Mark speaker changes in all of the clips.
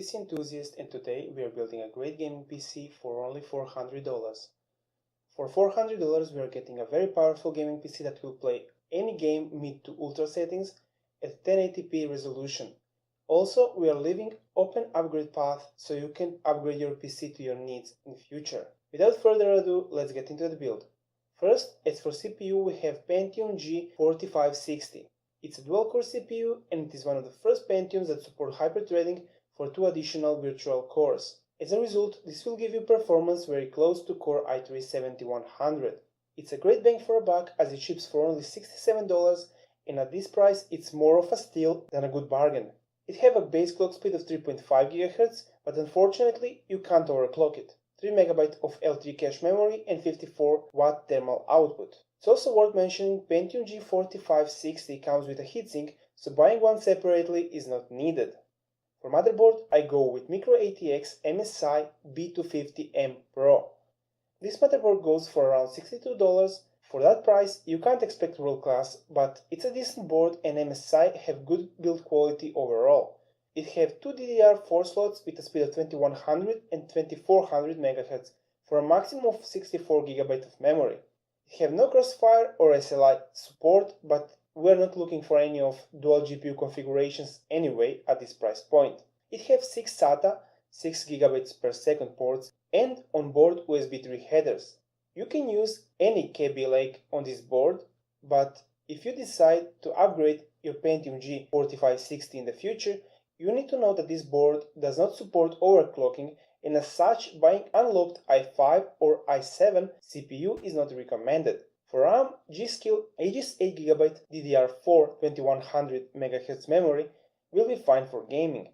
Speaker 1: PC enthusiast, and today we are building a great gaming PC for only $400. For $400 we are getting a very powerful gaming PC that will play any game mid to ultra settings at 1080p resolution. Also, we are leaving open upgrade path so you can upgrade your PC to your needs in the future. Without further ado, let's get into the build. First, as for CPU, we have Pentium G4560. It's a dual-core CPU and it is one of the first Pentiums that support hyper-threading for 2 additional virtual cores. As a result, this will give you performance very close to Core i3-7100. It's a great bang for a buck as it ships for only $67, and at this price it's more of a steal than a good bargain. It has a base clock speed of 3.5 GHz, but unfortunately you can't overclock it. 3 MB of L3 cache memory and 54 watt thermal output. It's also worth mentioning Pentium G4560 comes with a heatsink, so buying one separately is not needed. For motherboard, I go with micro ATX MSI-B250M-pro. This motherboard goes for around $62. For that price, you can't expect world class, but it's a decent board and MSI have good build quality overall. It has 2 DDR4 slots with a speed of 2100 and 2400 MHz for a maximum of 64 GB of memory. It has no crossfire or SLI support, but we're not looking for any of dual GPU configurations anyway at this price point. It has 6 SATA, 6 GB per second ports, and onboard USB 3 headers. You can use any KB Lake on this board, but if you decide to upgrade your Pentium G4560 in the future, you need to know that this board does not support overclocking, and as such, buying unlocked i5 or i7 CPU is not recommended. For RAM, G-Skill Aegis 8GB DDR4 2100 MHz memory will be fine for gaming.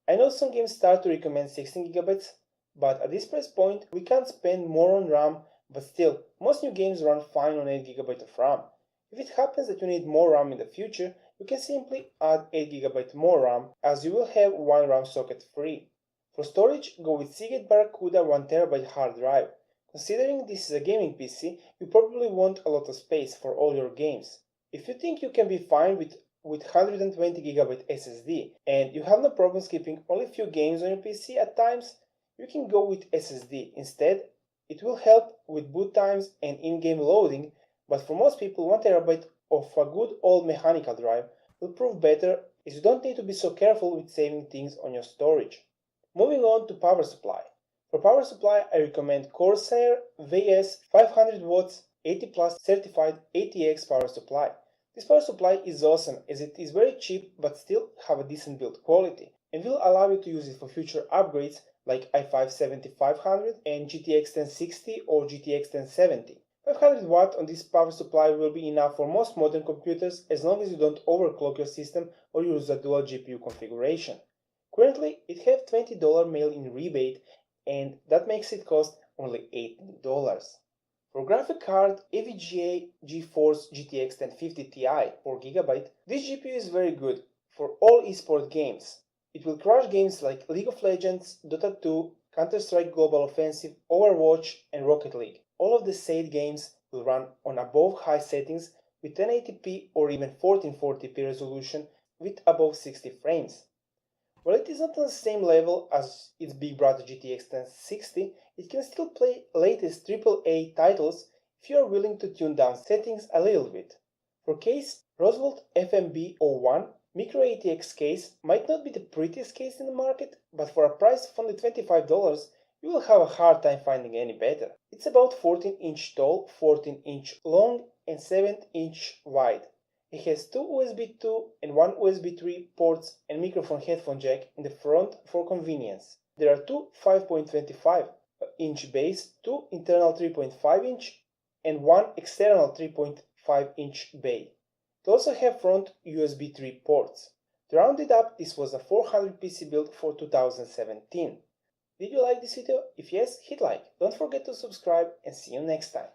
Speaker 1: I know some games start to recommend 16GB, but at this price point we can't spend more on RAM, but still, most new games run fine on 8GB of RAM. If it happens that you need more RAM in the future, you can simply add 8GB more RAM, as you will have one RAM socket free. For storage, go with Seagate Barracuda 1TB hard drive. Considering this is a gaming PC, you probably want a lot of space for all your games. If you think you can be fine with 120GB SSD and you have no problem skipping only a few games on your PC at times, you can go with SSD instead. It will help with boot times and in-game loading, but for most people 1TB of a good old mechanical drive will prove better, as you don't need to be so careful with saving things on your storage. Moving on to power supply. For power supply, I recommend Corsair VS 500 watts 80 plus certified ATX power supply. This power supply is awesome as it is very cheap but still have a decent build quality and will allow you to use it for future upgrades like i5 7500 and GTX 1060 or GTX 1070. 500 watt on this power supply will be enough for most modern computers as long as you don't overclock your system or use a dual GPU configuration. Currently, it has $20 mail-in rebate, and that makes it cost only $18. For graphic card, AVGA GeForce GTX 1050 Ti 4GB, this GPU is very good for all esport games. It will crush games like League of Legends, Dota 2, Counter-Strike Global Offensive, Overwatch, and Rocket League. All of the said games will run on above high settings with 1080p or even 1440p resolution with above 60 frames. While it is not on the same level as its big brother GTX 1060, it can still play latest AAA titles if you are willing to tune down settings a little bit. For case, Roosevelt FMB01 micro ATX case might not be the prettiest case in the market, but for a price of only $25, you will have a hard time finding any better. It's about 14-inch tall, 14-inch long, and 7-inch wide. It has 2 USB 2 and 1 USB 3 ports and microphone headphone jack in the front for convenience. There are 2 5.25-inch base, 2 internal 3.5-inch, and 1 external 3.5-inch bay. It also have front USB 3 ports. To round it up, this was a 400 PC build for 2017. Did you like this video? If yes, hit like. Don't forget to subscribe and see you next time.